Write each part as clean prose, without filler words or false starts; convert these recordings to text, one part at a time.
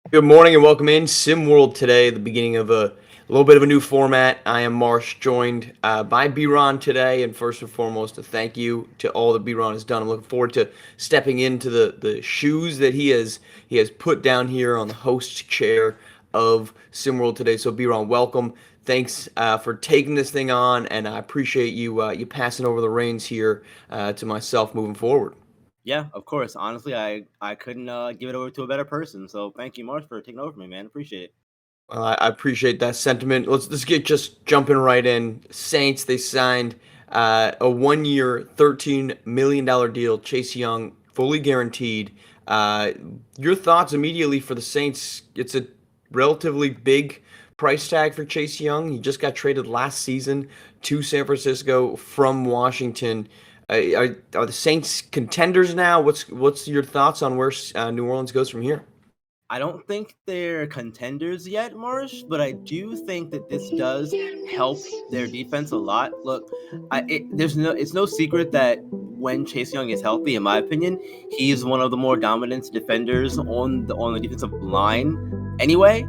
Good morning and welcome in SimWorld today, the beginning of a little bit of a new format. I am Marsh, joined by B-Ron today, and first and foremost, a thank you to all that B-Ron has done. I'm looking forward to stepping into the shoes that he has put down here on the host chair of SimWorld today. So B-Ron, welcome. Thanks for taking this thing on, and I appreciate you passing over the reins here to myself moving forward. Yeah, of course. Honestly, I couldn't give it over to a better person. So thank you, Marsh, for taking over for me, man. Appreciate it. Well, I appreciate that sentiment. Let's get just jumping right in. Saints, they signed a 1 year, $13 million deal. Chase Young, fully guaranteed. Uh, your thoughts immediately for the Saints? It's a relatively big price tag for Chase Young. He just got traded last season to San Francisco from Washington. Are the Saints contenders now? What's your thoughts on where New Orleans goes from here? I don't think they're contenders yet, Marsh, but I do think that this does help their defense a lot. Look, it's no secret that when Chase Young is healthy, in my opinion, he's one of the more dominant defenders on the defensive line. Anyway,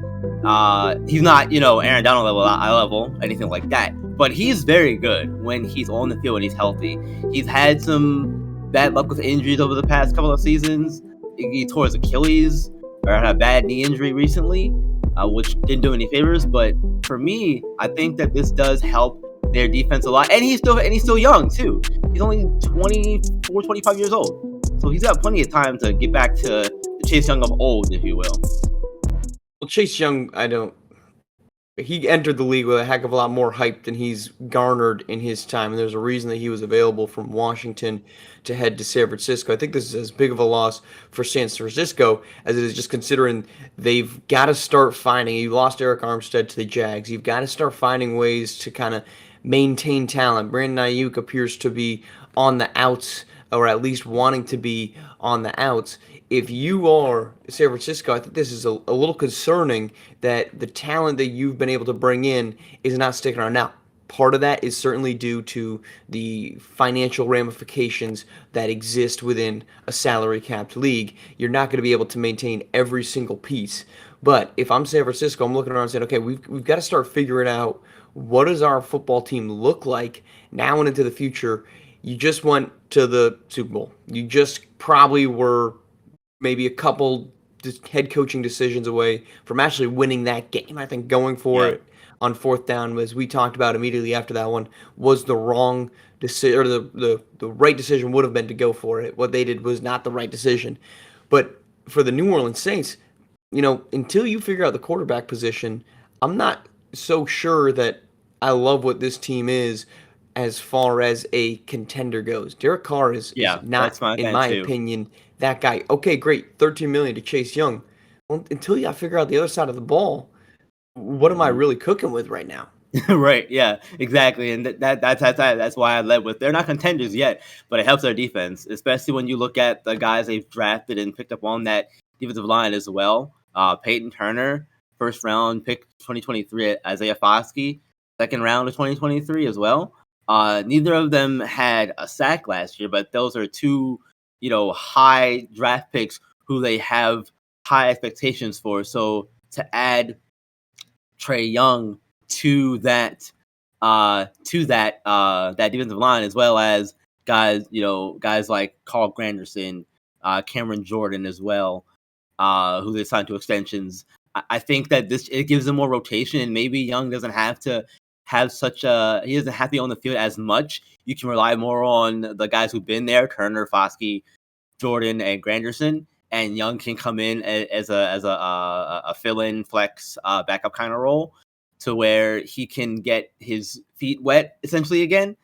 he's not Aaron Donald level, eye level, anything like that, but he's very good when he's on the field and he's healthy. He's had some bad luck with injuries over the past couple of seasons. He tore his Achilles or had a bad knee injury recently, which didn't do any favors. But for me, I think that this does help their defense a lot. And he's still young too. He's only 24, 25 years old. So he's got plenty of time to get back to the Chase Young of old, if you will. Well, Chase Young, I don't. He entered the league with a heck of a lot more hype than he's garnered in his time, and there's a reason that he was available from Washington to head to San Francisco. I think this is as big of a loss for San Francisco as it is just considering they've got to start finding. You lost Eric Armstead to the Jags. You've got to start finding ways to kind of maintain talent. Brandon Ayuk appears to be on the outs, or at least wanting to be on the outs. If you are San Francisco, I think this is a little concerning that the talent that you've been able to bring in is not sticking around. Now, part of that is certainly due to the financial ramifications that exist within a salary capped league. You're not going to be able to maintain every single piece. But if I'm San Francisco, I'm looking around and saying, okay, we've got to start figuring out what does our football team look like now and into the future. You just went to the Super Bowl. You just probably were maybe a couple head coaching decisions away from actually winning that game. I think going for Yeah. it on fourth down, as we talked about immediately after that one, was the wrong decision, or the right decision would have been to go for it. What they did was not the right decision. But for the New Orleans Saints, until you figure out the quarterback position, I'm not so sure that I love what this team is as far as a contender goes. Derek Carr is Yeah, not, that's my in thing my too. opinion, that guy. Okay, great, 13 million to Chase Young. Well, until you figure out the other side of the ball, what am I Mhm. really cooking with right now? Right. Yeah. Exactly. And that's why I led with they're not contenders yet, but it helps their defense, especially when you look at the guys they've drafted and picked up on that defensive line as well. Peyton Turner, first round pick 2023, Isaiah Foskey, second round of 2023 as well. Neither of them had a sack last year, but those are two, high draft picks who they have high expectations for. So to add Trey Young to that defensive line, as well as guys like Carl Granderson, Cameron Jordan as well, who they signed to extensions. I think that this it gives them more rotation, and maybe Young doesn't have to have he doesn't have to be on the field as much. You can rely more on the guys who've been there: Turner, Foskey, Jordan, and Granderson. And Young can come in as a fill-in flex backup kind of role, to where he can get his feet wet essentially again,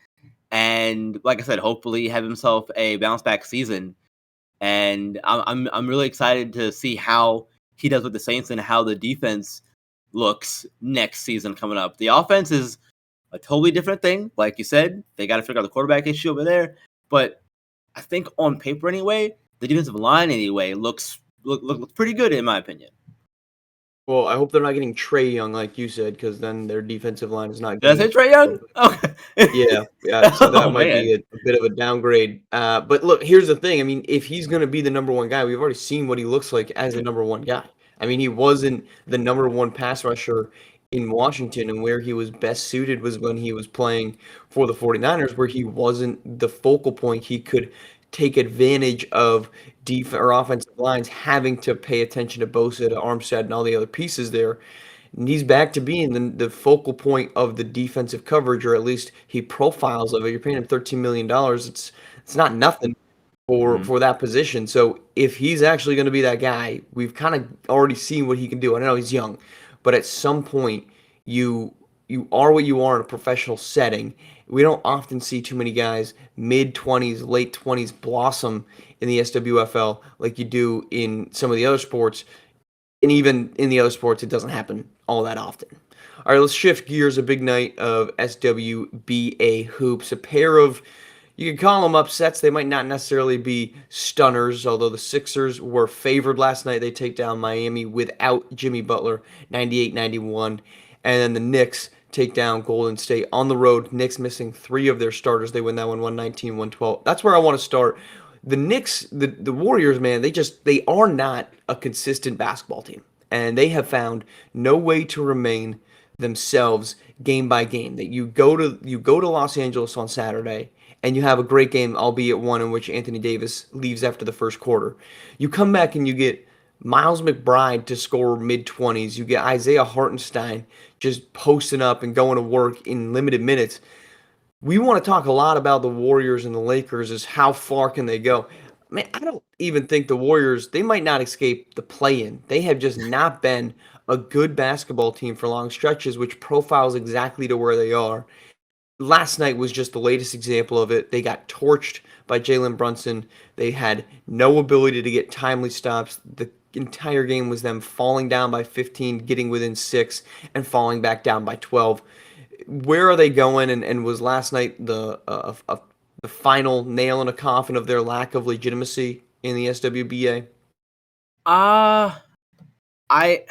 and like I said, hopefully have himself a bounce back season. And I'm really excited to see how he does with the Saints and how the defense looks next season coming up. The offense is a totally different thing, like you said. They got to figure out the quarterback issue over there, but I think on paper anyway, the defensive line anyway looks pretty good in my opinion. Well, I hope they're not getting Trey Young like you said, because then their defensive line is not Did I getting say as Trey Young? Okay. yeah, yeah. So that Oh might man. be a bit of a downgrade. But look, here's the thing. I mean, if he's going to be the number one guy, we've already seen what he looks like as the number one guy. I mean, he wasn't the number one pass rusher in Washington, and where he was best suited was when he was playing for the 49ers, where he wasn't the focal point. He could take advantage of or offensive lines having to pay attention to Bosa, to Armstead, and all the other pieces there. And he's back to being the focal point of the defensive coverage, or at least he profiles of it. You're paying him $13 million. It's not nothing Mhm. for that position. So if he's actually going to be that guy, we've kind of already seen what he can do. I know he's young, but at some point you you are what you are in a professional setting. We don't often see too many guys mid 20s, late 20s blossom in the SWFL like you do in some of the other sports. And even in the other sports, it doesn't happen all that often. All right, let's shift gears. A big night of SWBA hoops. A pair of, you could call them upsets. They might not necessarily be stunners, although the Sixers were favored last night. They take down Miami without Jimmy Butler, 98-91. And then the Knicks take down Golden State on the road. Knicks missing three of their starters. They win that one, 119-112. That's where I want to start. The Knicks, the Warriors, man, they are not a consistent basketball team. And they have found no way to remain themselves game by game. That you go to Los Angeles on Saturday and you have a great game, albeit one in which Anthony Davis leaves after the first quarter. You come back and you get Miles McBride to score mid 20s. You get Isaiah Hartenstein just posting up and going to work in limited minutes. We want to talk a lot about the Warriors and the Lakers is how far can they go? Man, I don't even think the Warriors, they might not escape the play-in. They have just not been a good basketball team for long stretches, which profiles exactly to where they are. Last night was just the latest example of it. They got torched by Jalen Brunson. They had no ability to get timely stops. The entire game was them falling down by 15, getting within 6, and falling back down by 12. Where are they going? And was last night the final nail in a coffin of their lack of legitimacy in the SWBA? Uh I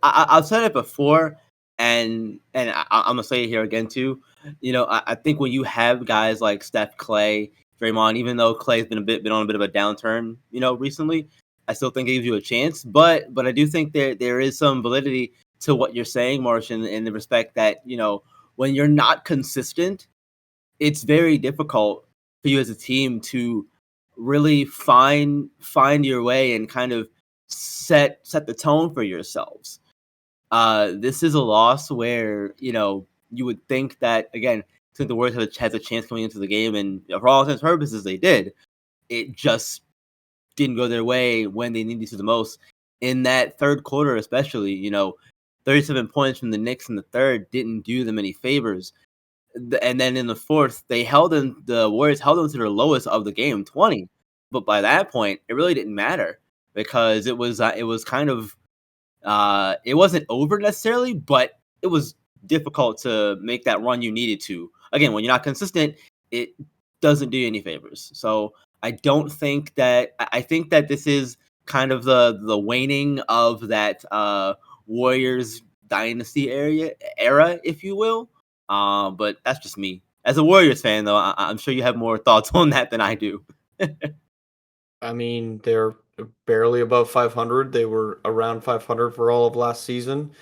I've said it before, and I'm gonna say it here again too. I think when you have guys like Steph, Clay, Draymond, even though Clay's been on a bit of a downturn, recently, I still think it gives you a chance. But I do think there is some validity to what you're saying, Martian, in the respect that when you're not consistent, it's very difficult for you as a team to really find your way and kind of set the tone for yourselves. This is a loss where you would think that again, since the Warriors has a chance coming into the game, and for all intents and purposes, they did. It just didn't go their way when they needed to the most. In that third quarter, especially, 37 points from the Knicks in the third didn't do them any favors. And then in the fourth, the Warriors held them to their lowest of the game, 20. But by that point, it really didn't matter because it was kind of it wasn't over necessarily, but it was difficult to make that run you needed to. Again, when you're not consistent, it doesn't do you any favors. So I don't think that I think that this is kind of the waning of that Warriors dynasty era, if you will. But that's just me. As a Warriors fan, though, I'm sure you have more thoughts on that than I do. I mean, they're barely above 500. They were around 500 for all of last season.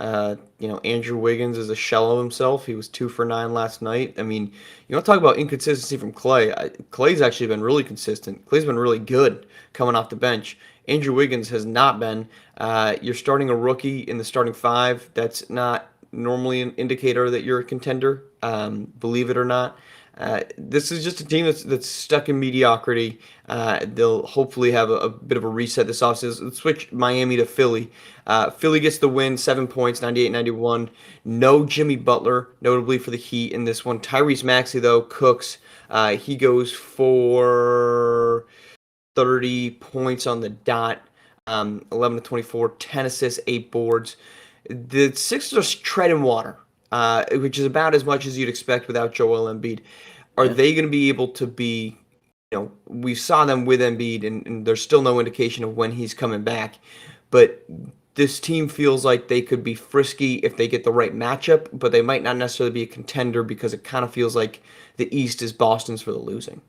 Andrew Wiggins is a shell of himself. He was 2 for 9 last night. I mean, you want to talk about inconsistency from Clay. Clay's actually been really consistent. Clay's been really good coming off the bench. Andrew Wiggins has not been. You're starting a rookie in the starting five. That's not normally an indicator that you're a contender, believe it or not. This is just a team that's stuck in mediocrity. They'll hopefully have a bit of a reset this offseason. Let's switch Miami to Philly. Philly gets the win, 7 points, 98-91. No Jimmy Butler, notably for the Heat in this one. Tyrese Maxey, though, cooks. He goes for 30 points on the dot, 11 to 24, 10 assists, 8 boards. The Sixers are treading water, which is about as much as you'd expect without Joel Embiid. Are Yeah. they going to be able to be, we saw them with Embiid, and there's still no indication of when he's coming back. But this team feels like they could be frisky if they get the right matchup, but they might not necessarily be a contender because it kind of feels like the East is Boston's for the losing.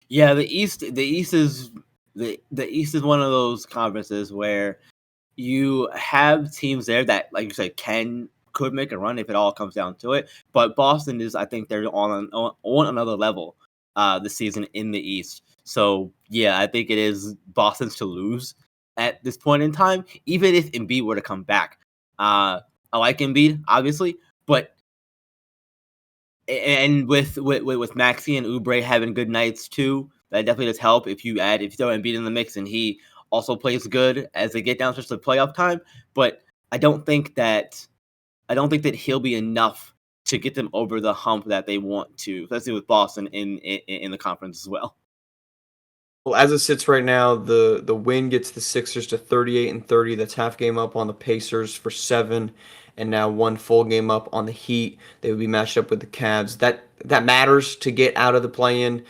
Yeah, the East is one of those conferences where you have teams there that, like you said, could make a run if it all comes down to it. But Boston is, I think, they're on another level this season in the East. So yeah, I think it is Boston's to lose at this point in time, even if Embiid were to come back. I like Embiid, obviously, but and with Maxey and Oubre having good nights too, that definitely does help. If you throw Embiid in the mix and he also plays good as they get down to playoff time, but I don't think that he'll be enough to get them over the hump that they want to, especially with Boston in the conference as well. Well, as it sits right now, the win gets the Sixers to 38-30. That's half game up on the Pacers for 7, and now one full game up on the Heat. They would be matched up with the Cavs. That matters to get out of the play-in.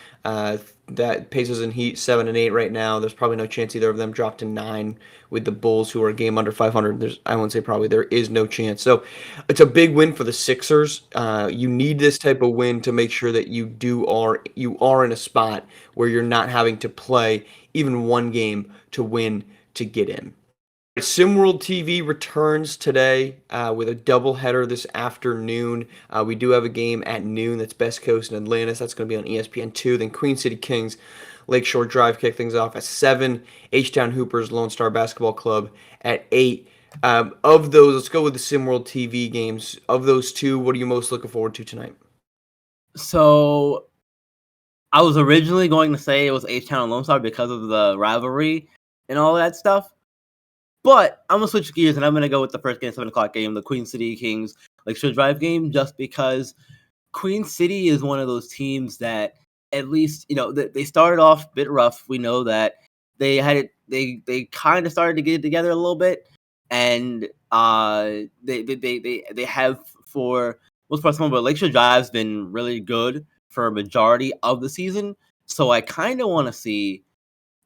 That Pacers and Heat 7-8 right now. There's probably no chance either of them drop to 9 with the Bulls, who are a game under 500. I won't say probably, there is no chance. So it's a big win for the Sixers. You need this type of win to make sure that you are in a spot where you're not having to play even one game to win to get in. SimWorld TV returns today with a doubleheader this afternoon. We do have a game at noon that's Best Coast and Atlantis. That's going to be on ESPN2. Then Queen City Kings, Lakeshore Drive kick things off at 7. H-Town Hoopers, Lone Star Basketball Club at 8. Of those, let's go with the SimWorld TV games. Of those two, what are you most looking forward to tonight? So I was originally going to say it was H-Town and Lone Star because of the rivalry and all that stuff. But I'm going to switch gears, and I'm going to go with the first game, 7 o'clock game, the Queen City Kings Lakeshore Drive game, just because Queen City is one of those teams that, at least, they started off a bit rough. We know that they had it. They kind of started to get it together a little bit, and they have for most part, but Lakeshore Drive's been really good for a majority of the season. So I kind of want to see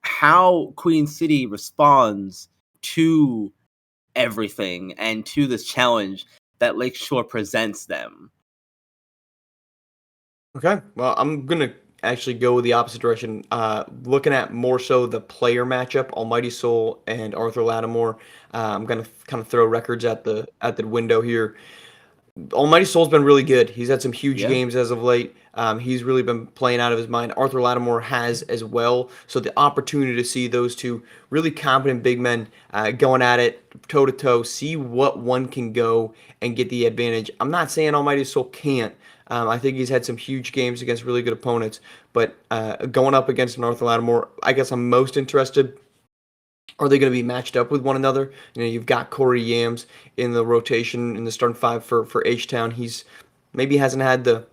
how Queen City responds to everything and to this challenge that Lakeshore presents them. Okay, well, I'm going to actually go the opposite direction. Looking at more so the player matchup, Almighty Soul and Arthur Lattimore. I'm going to kind of throw records at the window here. Almighty Soul's been really good. He's had some huge games as of late. He's really been playing out of his mind. Arthur Lattimore has as well. So the opportunity to see those two really competent big men going at it toe-to-toe, see what one can go and get the advantage. I'm not saying Almighty Soul can't. I think he's had some huge games against really good opponents. But going up against an Arthur Lattimore, I guess I'm most interested. Are they going to be matched up with one another? You've got Corey Yams in the rotation in the starting 5 for H-Town. He's maybe hasn't had the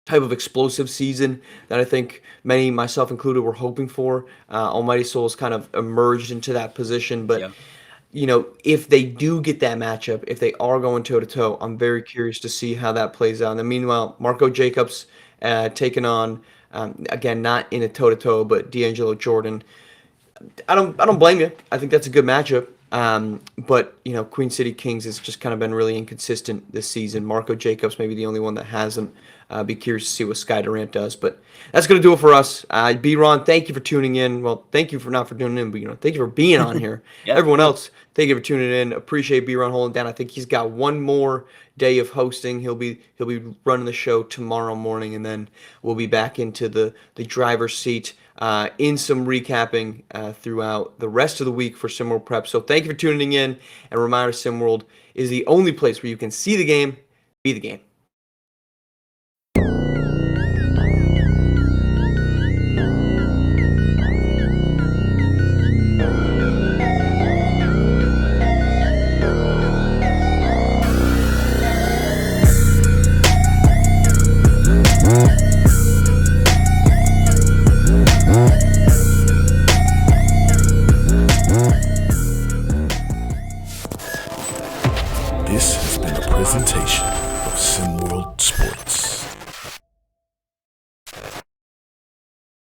type of explosive season that I think many, myself included, were hoping for. Almighty Soul's kind of emerged into that position, but if they do get that matchup, if they are going toe-to-toe, I'm very curious to see how that plays out. And then meanwhile, Marco Jacobs taking on, again, not in a toe-to-toe, but D'Angelo Jordan. I don't blame you. I think that's a good matchup. But Queen City Kings has just kind of been really inconsistent this season. Marco Jacobs may be the only one that hasn't. Be curious to see what Sky Durant does. But that's going to do it for us. B-Ron, thank you for tuning in. Well, thank you for not for tuning in, but thank you for being on here. Everyone else, thank you for tuning in. Appreciate B-Ron holding down. I think he's got one more day of hosting. He'll be running the show tomorrow morning, and then we'll be back into the driver's seat in some recapping throughout the rest of the week for SimWorld Prep. So thank you for tuning in. And reminder, SimWorld is the only place where you can see the game, be the game. This has been a presentation of SimWorld Sports.